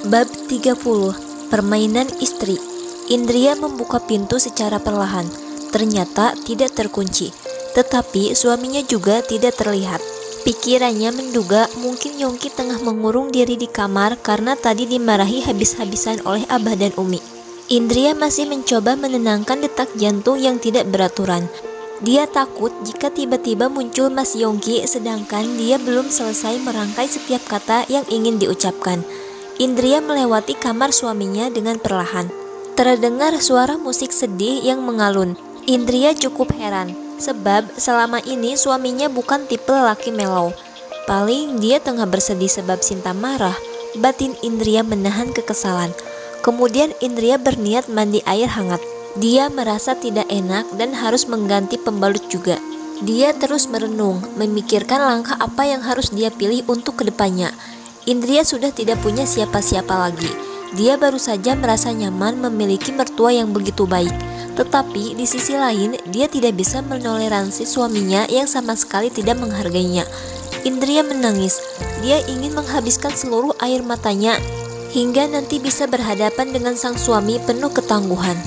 Bab 30. Permainan istri. Indria membuka pintu secara perlahan. Ternyata tidak terkunci. Tetapi suaminya juga tidak terlihat. Pikirannya menduga mungkin Yongki tengah mengurung diri di kamar karena tadi dimarahi habis-habisan oleh Abah dan Umi. Indria masih mencoba menenangkan detak jantung yang tidak beraturan. Dia takut jika tiba-tiba muncul Mas Yongki sedangkan dia belum selesai merangkai setiap kata yang ingin diucapkan. Indria melewati kamar suaminya dengan perlahan. Terdengar suara musik sedih yang mengalun. Indria cukup heran, sebab selama ini suaminya bukan tipe laki melau. Paling dia tengah bersedih sebab Sinta marah. Batin Indria menahan kekesalan. Kemudian Indria berniat mandi air hangat. Dia merasa tidak enak dan harus mengganti pembalut juga. Dia terus merenung, memikirkan langkah apa yang harus dia pilih untuk kedepannya. Indria sudah tidak punya siapa-siapa lagi. Dia baru saja merasa nyaman memiliki mertua yang begitu baik. Tetapi di sisi lain, dia tidak bisa menoleransi suaminya yang sama sekali tidak menghargainya. Indria menangis. Dia ingin menghabiskan seluruh air matanya hingga nanti bisa berhadapan dengan sang suami penuh ketangguhan.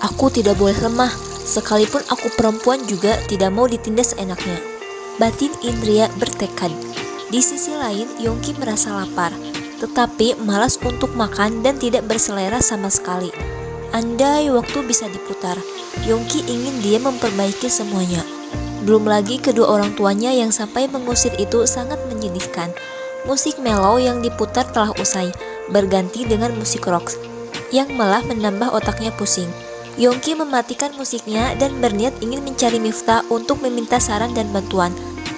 Aku tidak boleh lemah, sekalipun aku perempuan juga tidak mau ditindas seenaknya. Batin Indria bertekad. Di sisi lain, Yongki merasa lapar, tetapi malas untuk makan dan tidak berselera sama sekali. Andai waktu bisa diputar, Yongki ingin dia memperbaiki semuanya. Belum lagi kedua orang tuanya yang sampai mengusir itu sangat menyedihkan. Musik mellow yang diputar telah usai, berganti dengan musik rock, yang malah menambah otaknya pusing. Yongki mematikan musiknya dan berniat ingin mencari Miftah untuk meminta saran dan bantuan.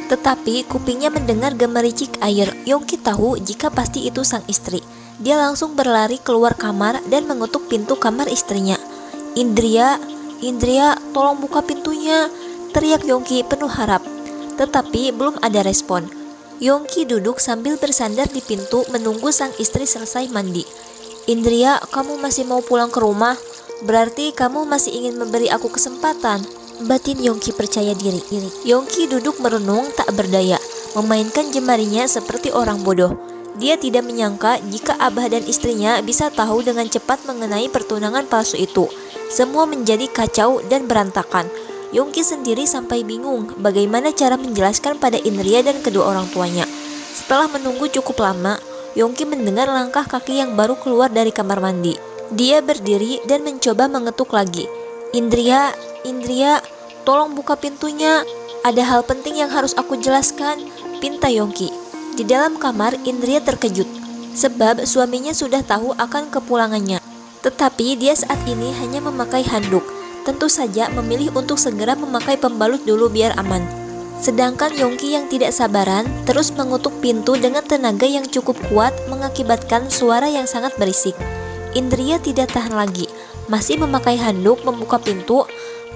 Tetapi kupingnya mendengar gemericik air. Yongki tahu jika pasti itu sang istri. Dia langsung berlari keluar kamar dan mengetuk pintu kamar istrinya. Indria, tolong buka pintunya, teriak Yongki penuh harap. Tetapi belum ada respon. Yongki duduk sambil bersandar di pintu menunggu sang istri selesai mandi. Indria, kamu masih mau pulang ke rumah? Berarti kamu masih ingin memberi aku kesempatan. Batin Yongki percaya diri. Yongki duduk merenung tak berdaya, memainkan jemarinya seperti orang bodoh. Dia tidak menyangka jika Abah dan istrinya bisa tahu dengan cepat mengenai pertunangan palsu itu. Semua menjadi kacau dan berantakan. Yongki sendiri sampai bingung bagaimana cara menjelaskan pada Indria dan kedua orang tuanya. Setelah menunggu cukup lama, Yongki mendengar langkah kaki yang baru keluar dari kamar mandi. Dia berdiri dan mencoba mengetuk lagi. Indria, tolong buka pintunya. Ada hal penting yang harus aku jelaskan, pinta Yongki. Di dalam kamar, Indria terkejut, sebab suaminya sudah tahu akan kepulangannya. Tetapi dia saat ini hanya memakai handuk. Tentu saja memilih untuk segera memakai pembalut dulu biar aman. Sedangkan Yongki yang tidak sabaran terus mengutuk pintu dengan tenaga yang cukup kuat mengakibatkan suara yang sangat berisik. Indria tidak tahan lagi, masih memakai handuk membuka pintu.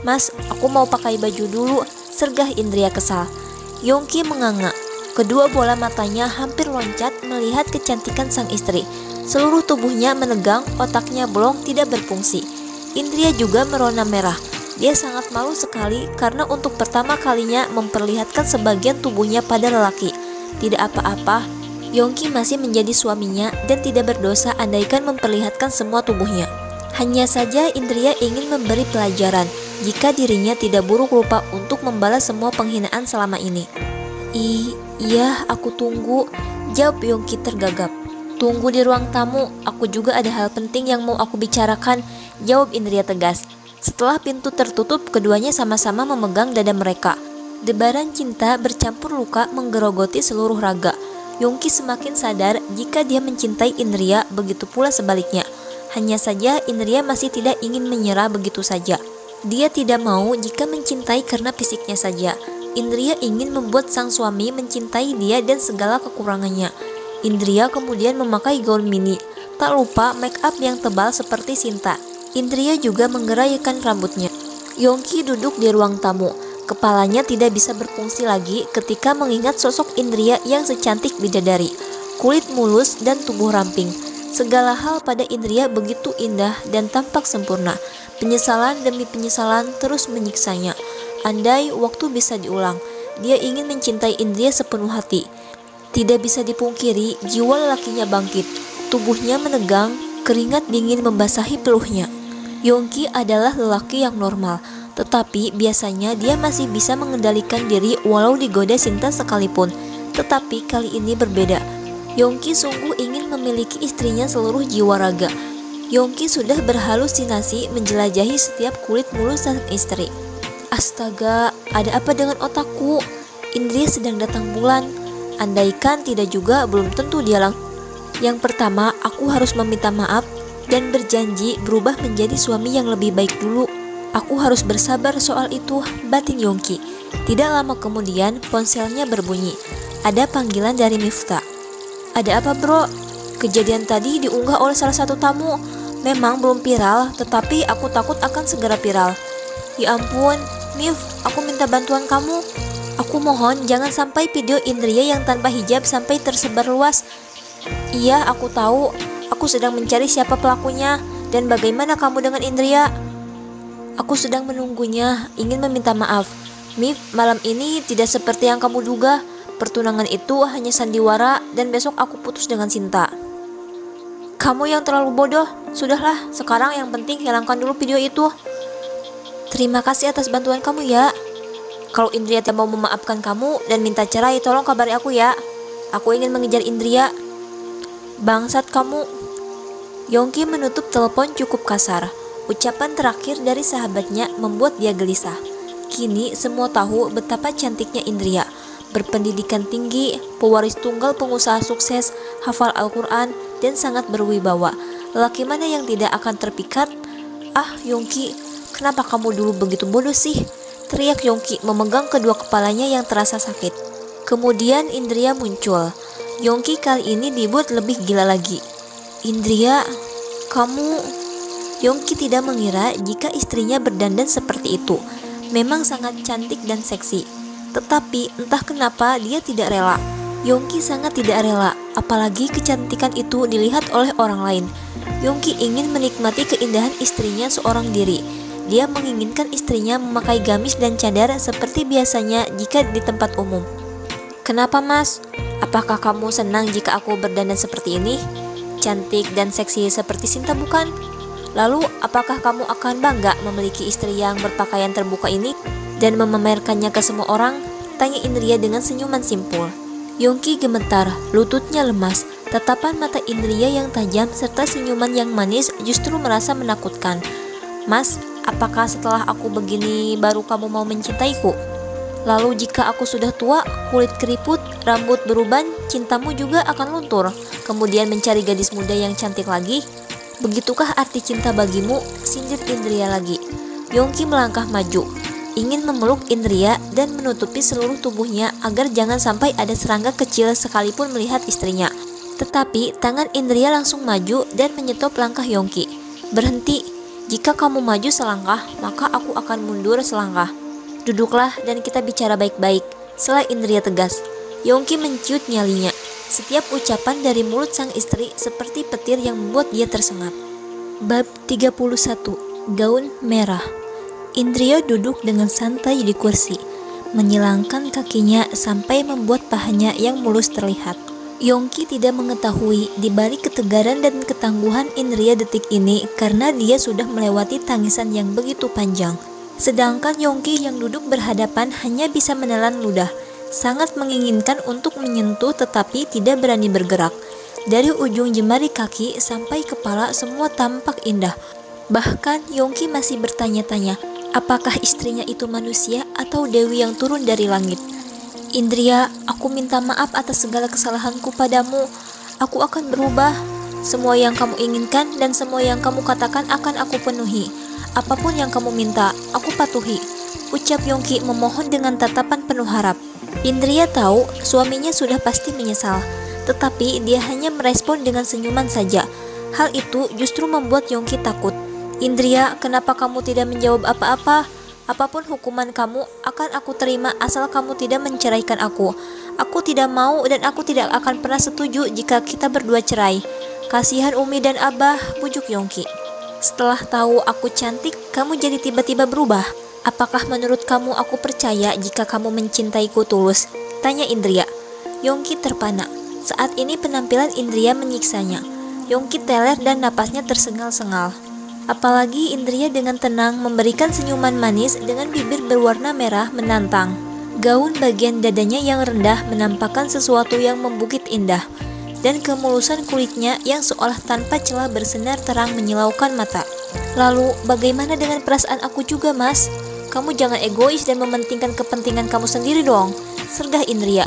Mas, aku mau pakai baju dulu, sergah Indria kesal. Yongki menganga. Kedua bola matanya hampir loncat melihat kecantikan sang istri. Seluruh tubuhnya menegang, otaknya blong tidak berfungsi. Indria juga merona merah. Dia sangat malu sekali karena untuk pertama kalinya memperlihatkan sebagian tubuhnya pada lelaki. Tidak apa-apa, Yongki masih menjadi suaminya dan tidak berdosa andaikan memperlihatkan semua tubuhnya. Hanya saja Indria ingin memberi pelajaran jika dirinya tidak buruk rupa untuk membalas semua penghinaan selama ini. Iya, aku tunggu, jawab Yongki tergagap. Tunggu di ruang tamu, aku juga ada hal penting yang mau aku bicarakan, jawab Indria tegas. Setelah pintu tertutup, keduanya sama-sama memegang dada mereka. Debaran cinta bercampur luka menggerogoti seluruh raga. Yongki semakin sadar jika dia mencintai Indria, begitu pula sebaliknya. Hanya saja Indria masih tidak ingin menyerah begitu saja. Dia tidak mau jika mencintai karena fisiknya saja. Indria ingin membuat sang suami mencintai dia dan segala kekurangannya. Indria kemudian memakai gaun mini, tak lupa make up yang tebal seperti Sinta. Indria juga menggeraykan rambutnya. Yongki duduk di ruang tamu. Kepalanya tidak bisa berfungsi lagi ketika mengingat sosok Indria yang secantik bidadari, kulit mulus dan tubuh ramping. Segala hal pada Indria begitu indah dan tampak sempurna. Penyesalan demi penyesalan terus menyiksanya. Andai waktu bisa diulang, dia ingin mencintai Indria sepenuh hati. Tidak bisa dipungkiri, jiwa lelakinya bangkit. Tubuhnya menegang, keringat dingin membasahi peluhnya. Yongki adalah lelaki yang normal, tetapi biasanya dia masih bisa mengendalikan diri walau digoda Sinta sekalipun. Tetapi kali ini berbeda. Yongki sungguh ingin memiliki istrinya seluruh jiwa raga. Yongki sudah berhalusinasi menjelajahi setiap kulit mulus sang istri. Astaga, ada apa dengan otakku? Indria sedang datang bulan. Andaikan tidak juga, belum tentu dia langsung. Yang pertama, aku harus meminta maaf dan berjanji berubah menjadi suami yang lebih baik dulu. Aku harus bersabar soal itu, batin Yongki. Tidak lama kemudian, ponselnya berbunyi. Ada panggilan dari Miftah. Ada apa bro? Kejadian tadi diunggah oleh salah satu tamu. Memang belum viral, tetapi aku takut akan segera viral. Ya ampun, Mif, aku minta bantuan kamu. Aku mohon jangan sampai video Indria yang tanpa hijab sampai tersebar luas. Iya, aku tahu. Aku sedang mencari siapa pelakunya. Dan bagaimana kamu dengan Indria? Aku sedang menunggunya, ingin meminta maaf. Mif, malam ini tidak seperti yang kamu duga. Pertunangan itu hanya sandiwara dan besok aku putus dengan Sinta. Kamu yang terlalu bodoh. Sudahlah, sekarang yang penting hilangkan dulu video itu. Terima kasih atas bantuan kamu ya. Kalau Indria tidak mau memaafkan kamu dan minta cerai, tolong kabari aku ya. Aku ingin mengejar Indria. Bangsat kamu. Yongki menutup telepon cukup kasar. Ucapan terakhir dari sahabatnya membuat dia gelisah. Kini semua tahu betapa cantiknya Indria. Berpendidikan tinggi, pewaris tunggal pengusaha sukses, hafal Al-Quran, dan sangat berwibawa. Lelaki mana yang tidak akan terpikat? Ah, Yongki, kenapa kamu dulu begitu bodoh sih? Teriak Yongki memegang kedua kepalanya yang terasa sakit. Kemudian Indria muncul. Yongki kali ini dibuat lebih gila lagi. Indria, kamu... Yongki tidak mengira jika istrinya berdandan seperti itu. Memang sangat cantik dan seksi. Tetapi entah kenapa dia tidak rela. Yongki sangat tidak rela, apalagi kecantikan itu dilihat oleh orang lain. Yongki ingin menikmati keindahan istrinya seorang diri. Dia menginginkan istrinya memakai gamis dan cadar seperti biasanya jika di tempat umum. Kenapa mas? Apakah kamu senang jika aku berdandan seperti ini? Cantik dan seksi seperti Sinta bukan? Lalu apakah kamu akan bangga memiliki istri yang berpakaian terbuka ini dan memamerkannya ke semua orang? Tanya Indria dengan senyuman simpul. Yongki gemetar, lututnya lemas. Tatapan mata Indria yang tajam serta senyuman yang manis justru merasa menakutkan. Mas, apakah setelah aku begini baru kamu mau mencintaiku? Lalu jika aku sudah tua, kulit keriput, rambut beruban, cintamu juga akan luntur. Kemudian mencari gadis muda yang cantik lagi? Begitukah arti cinta bagimu? Sindir Indria lagi. Yongki melangkah maju, ingin memeluk Indria dan menutupi seluruh tubuhnya agar jangan sampai ada serangga kecil sekalipun melihat istrinya. Tetapi tangan Indria langsung maju dan menyetop langkah Yongki. Berhenti, jika kamu maju selangkah, maka aku akan mundur selangkah. Duduklah dan kita bicara baik-baik, sela Indria tegas. Yongki menciut nyalinya. Setiap ucapan dari mulut sang istri seperti petir yang membuat dia tersengat. Bab 31. Gaun merah. Indria duduk dengan santai di kursi, menyilangkan kakinya sampai membuat pahanya yang mulus terlihat. Yongki tidak mengetahui di balik ketegaran dan ketangguhan Indria detik ini karena dia sudah melewati tangisan yang begitu panjang. Sedangkan Yongki yang duduk berhadapan hanya bisa menelan ludah, sangat menginginkan untuk menyentuh tetapi tidak berani bergerak. Dari ujung jemari kaki sampai kepala semua tampak indah. Bahkan Yongki masih bertanya-tanya, apakah istrinya itu manusia atau dewi yang turun dari langit? Indria, aku minta maaf atas segala kesalahanku padamu. Aku akan berubah. Semua yang kamu inginkan dan semua yang kamu katakan akan aku penuhi. Apapun yang kamu minta, aku patuhi. Ucap Yongki memohon dengan tatapan penuh harap. Indria tahu suaminya sudah pasti menyesal, tetapi dia hanya merespon dengan senyuman saja. Hal itu justru membuat Yongki takut. Indria, kenapa kamu tidak menjawab apa-apa? Apapun hukuman kamu akan aku terima asal kamu tidak menceraikan aku. Aku tidak mau dan aku tidak akan pernah setuju jika kita berdua cerai. Kasihan Umi dan Abah, bujuk Yongki. Setelah tahu aku cantik, kamu jadi tiba-tiba berubah. Apakah menurut kamu aku percaya jika kamu mencintaiku tulus? Tanya Indria. Yongki terpana. Saat ini penampilan Indria menyiksanya. Yongki teler dan napasnya tersengal-sengal. Apalagi Indria dengan tenang memberikan senyuman manis dengan bibir berwarna merah menantang. Gaun bagian dadanya yang rendah menampakkan sesuatu yang membukit indah, dan kemulusan kulitnya yang seolah tanpa celah bersinar terang menyilaukan mata. Lalu, bagaimana dengan perasaan aku juga, Mas? Kamu jangan egois dan mementingkan kepentingan kamu sendiri dong, sergah Indria.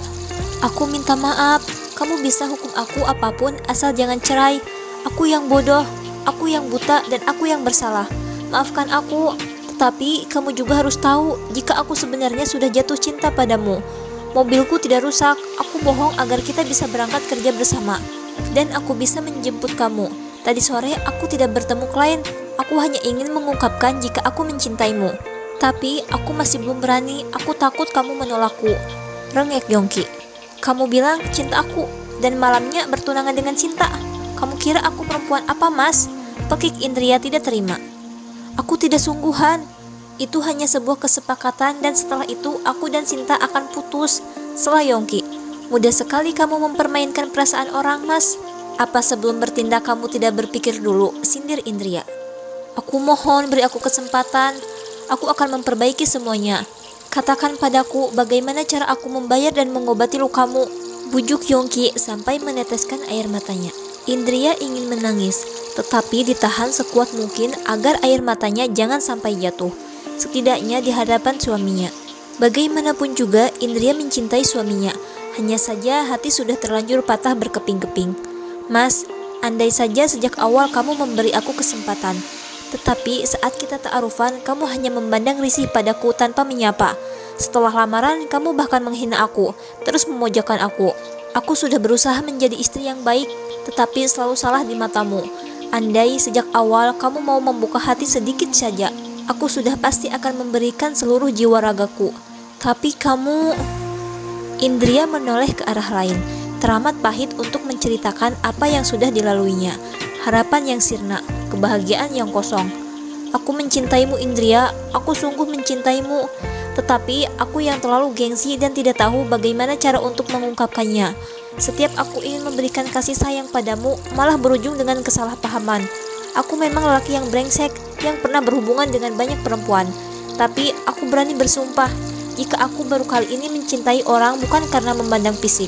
Aku minta maaf, kamu bisa hukum aku apapun asal jangan cerai. Aku yang bodoh, aku yang buta, dan aku yang bersalah. Maafkan aku, tetapi kamu juga harus tahu jika aku sebenarnya sudah jatuh cinta padamu. Mobilku tidak rusak, aku bohong agar kita bisa berangkat kerja bersama. Dan aku bisa menjemput kamu. Tadi sore aku tidak bertemu klien, aku hanya ingin mengungkapkan jika aku mencintaimu. Tapi aku masih belum berani, aku takut kamu menolakku. Rengek Yongki. Kamu bilang cinta aku, dan malamnya bertunangan dengan Cinta. Kamu kira aku perempuan apa, Mas? Pekik Indria tidak terima. Aku tidak sungguhan. Itu hanya sebuah kesepakatan dan setelah itu aku dan Cinta akan putus. Sela Yongki. Mudah sekali kamu mempermainkan perasaan orang, Mas. Apa sebelum bertindak kamu tidak berpikir dulu? Sindir Indria. Aku mohon beri aku kesempatan. Aku akan memperbaiki semuanya. Katakan padaku bagaimana cara aku membayar dan mengobati lukamu. Bujuk Yongki sampai meneteskan air matanya. Indria ingin menangis, tetapi ditahan sekuat mungkin agar air matanya jangan sampai jatuh, setidaknya di hadapan suaminya. Bagaimanapun juga Indria mencintai suaminya, hanya saja hati sudah terlanjur patah berkeping-keping. Mas, andai saja sejak awal kamu memberi aku kesempatan, tetapi saat kita ta'arufan kamu hanya memandang risih padaku tanpa menyapa. Setelah lamaran kamu bahkan menghina aku, terus memojokkan aku. Aku sudah berusaha menjadi istri yang baik, tetapi selalu salah di matamu. Andai sejak awal kamu mau membuka hati sedikit saja, aku sudah pasti akan memberikan seluruh jiwa ragaku. Tapi kamu... Indria menoleh ke arah lain, teramat pahit untuk menceritakan apa yang sudah dilaluinya. Harapan yang sirna, kebahagiaan yang kosong. Aku mencintaimu Indria, aku sungguh mencintaimu. Tetapi aku yang terlalu gengsi dan tidak tahu bagaimana cara untuk mengungkapkannya. Setiap aku ingin memberikan kasih sayang padamu, malah berujung dengan kesalahpahaman. Aku memang lelaki yang brengsek, yang pernah berhubungan dengan banyak perempuan. Tapi aku berani bersumpah, jika aku baru kali ini mencintai orang bukan karena memandang fisik.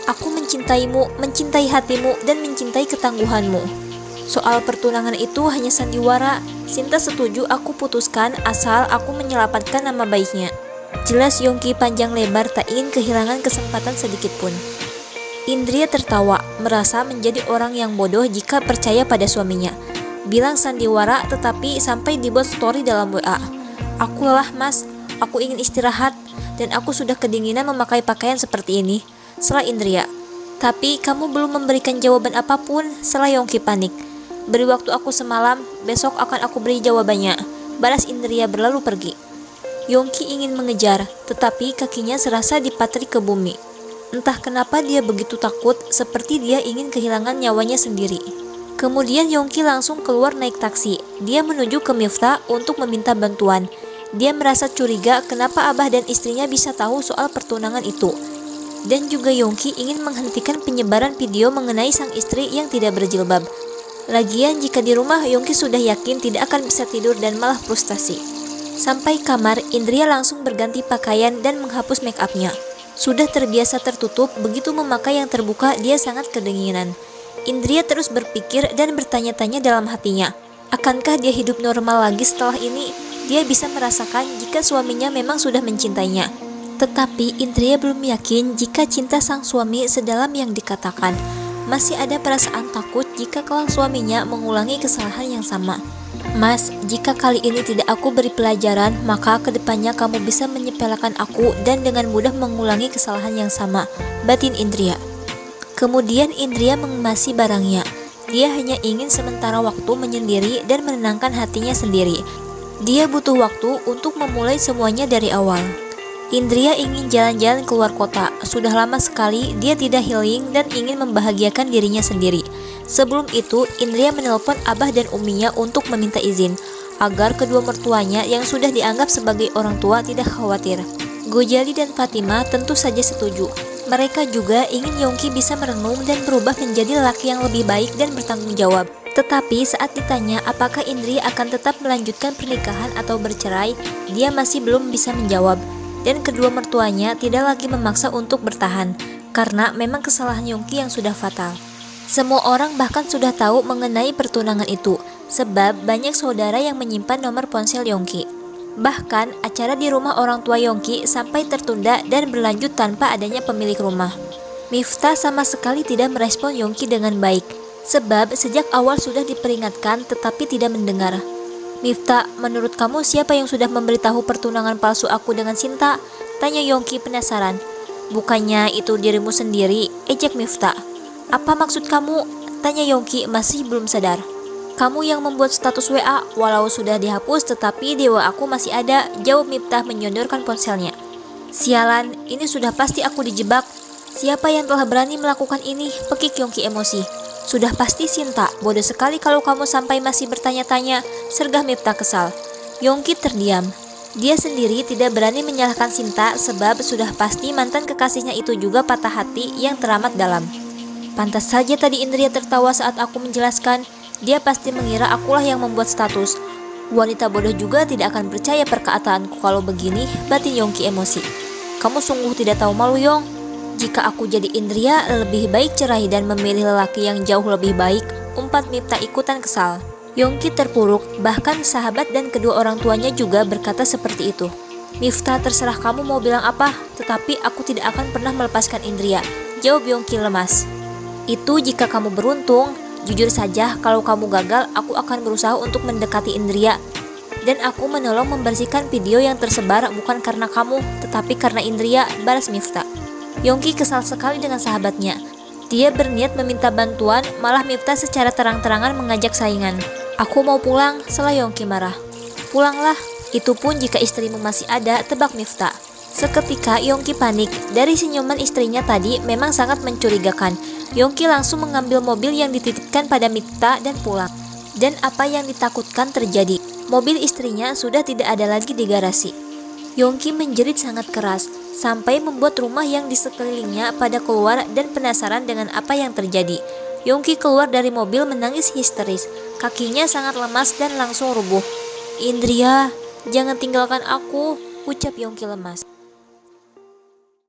Aku mencintaimu, mencintai hatimu, dan mencintai ketangguhanmu. Soal pertunangan itu hanya sandiwara. Cinta setuju aku putuskan asal aku menyelamatkan nama baiknya. Jelas Yongki panjang lebar tak ingin kehilangan kesempatan sedikit pun. Indria tertawa, merasa menjadi orang yang bodoh jika percaya pada suaminya. Bilang sandiwara tetapi sampai dibuat story dalam WA. Aku lelah Mas, aku ingin istirahat, dan aku sudah kedinginan memakai pakaian seperti ini. Sela Indria. Tapi kamu belum memberikan jawaban apapun. Sela Yongki panik. Beri waktu aku semalam, besok akan aku beri jawabannya. Balas Indria berlalu pergi. Yongki ingin mengejar, tetapi kakinya serasa dipatri ke bumi. Entah kenapa dia begitu takut, seperti dia ingin kehilangan nyawanya sendiri. Kemudian Yongki langsung keluar naik taksi. Dia menuju ke Miftah untuk meminta bantuan. Dia merasa curiga kenapa Abah dan istrinya bisa tahu soal pertunangan itu. Dan juga Yongki ingin menghentikan penyebaran video mengenai sang istri yang tidak berjilbab. Lagian jika di rumah Yongki sudah yakin tidak akan bisa tidur dan malah frustasi. Sampai kamar, Indria langsung berganti pakaian dan menghapus make upnya. Sudah terbiasa tertutup, begitu memakai yang terbuka dia sangat kedinginan. Indria terus berpikir dan bertanya-tanya dalam hatinya. Akankah dia hidup normal lagi setelah ini? Dia bisa merasakan jika suaminya memang sudah mencintainya. Tetapi Indria belum yakin jika cinta sang suami sedalam yang dikatakan. Masih ada perasaan takut jika kelak suaminya mengulangi kesalahan yang sama. Mas, jika kali ini tidak aku beri pelajaran, maka kedepannya kamu bisa menyepelekan aku dan dengan mudah mengulangi kesalahan yang sama, batin Indria. Kemudian Indria mengemasi barangnya. Dia hanya ingin sementara waktu menyendiri dan menenangkan hatinya sendiri. Dia butuh waktu untuk memulai semuanya dari awal. Indria ingin jalan-jalan keluar kota. Sudah lama sekali dia tidak healing dan ingin membahagiakan dirinya sendiri. Sebelum itu, Indria menelpon Abah dan Uminya untuk meminta izin, agar kedua mertuanya yang sudah dianggap sebagai orang tua tidak khawatir. Gojali dan Fatimah tentu saja setuju. Mereka juga ingin Yongki bisa merenung dan berubah menjadi lelaki yang lebih baik dan bertanggung jawab. Tetapi saat ditanya apakah Indri akan tetap melanjutkan pernikahan atau bercerai, dia masih belum bisa menjawab. Dan kedua mertuanya tidak lagi memaksa untuk bertahan, karena memang kesalahan Yongki yang sudah fatal. Semua orang bahkan sudah tahu mengenai pertunangan itu, sebab banyak saudara yang menyimpan nomor ponsel Yongki. Bahkan acara di rumah orang tua Yongki sampai tertunda dan berlanjut tanpa adanya pemilik rumah. Miftah sama sekali tidak merespon Yongki dengan baik, sebab sejak awal sudah diperingatkan tetapi tidak mendengar. "Miftah, menurut kamu siapa yang sudah memberitahu pertunangan palsu aku dengan Sinta?" tanya Yongki penasaran. "Bukannya itu dirimu sendiri?" ejek Miftah. "Apa maksud kamu?" tanya Yongki masih belum sadar. "Kamu yang membuat status WA, walau sudah dihapus tetapi di WA aku masih ada," jawab Miftah menyodorkan ponselnya. "Sialan, ini sudah pasti aku dijebak. Siapa yang telah berani melakukan ini?" pekik Yongki emosi. "Sudah pasti Sinta, bodoh sekali kalau kamu sampai masih bertanya-tanya," sergah Miftah kesal. Yongki terdiam. Dia sendiri tidak berani menyalahkan Sinta sebab sudah pasti mantan kekasihnya itu juga patah hati yang teramat dalam. "Pantas saja tadi Indria tertawa saat aku menjelaskan. Dia pasti mengira akulah yang membuat status. Wanita bodoh juga tidak akan percaya perkataanku kalau begini," batin Yongki emosi. "Kamu sungguh tidak tahu malu, Yong. Jika aku jadi Indria, lebih baik cerai dan memilih lelaki yang jauh lebih baik," umpat Miftah ikutan kesal. Yongki terpuruk, bahkan sahabat dan kedua orang tuanya juga berkata seperti itu. "Miftah, terserah kamu mau bilang apa, tetapi aku tidak akan pernah melepaskan Indria," jawab Yongki lemas. "Itu jika kamu beruntung. Jujur saja, kalau kamu gagal, aku akan berusaha untuk mendekati Indria. Dan aku menolong membersihkan video yang tersebar bukan karena kamu, tetapi karena Indria," balas Miftah. Yongki kesal sekali dengan sahabatnya. Dia berniat meminta bantuan, malah Miftah secara terang-terangan mengajak saingan. "Aku mau pulang," sela Yongki marah. "Pulanglah, itu pun jika istrimu masih ada," tebak Miftah. Seketika Yongki panik. Dari senyuman istrinya tadi memang sangat mencurigakan. Yongki langsung mengambil mobil yang dititipkan pada Miftah dan pulang. Dan apa yang ditakutkan terjadi. Mobil istrinya sudah tidak ada lagi di garasi. Yongki menjerit sangat keras, sampai membuat rumah yang di sekelilingnya pada keluar dan penasaran dengan apa yang terjadi. Yongki keluar dari mobil menangis histeris. Kakinya sangat lemas dan langsung rubuh. "Indria, jangan tinggalkan aku," ucap Yongki lemas.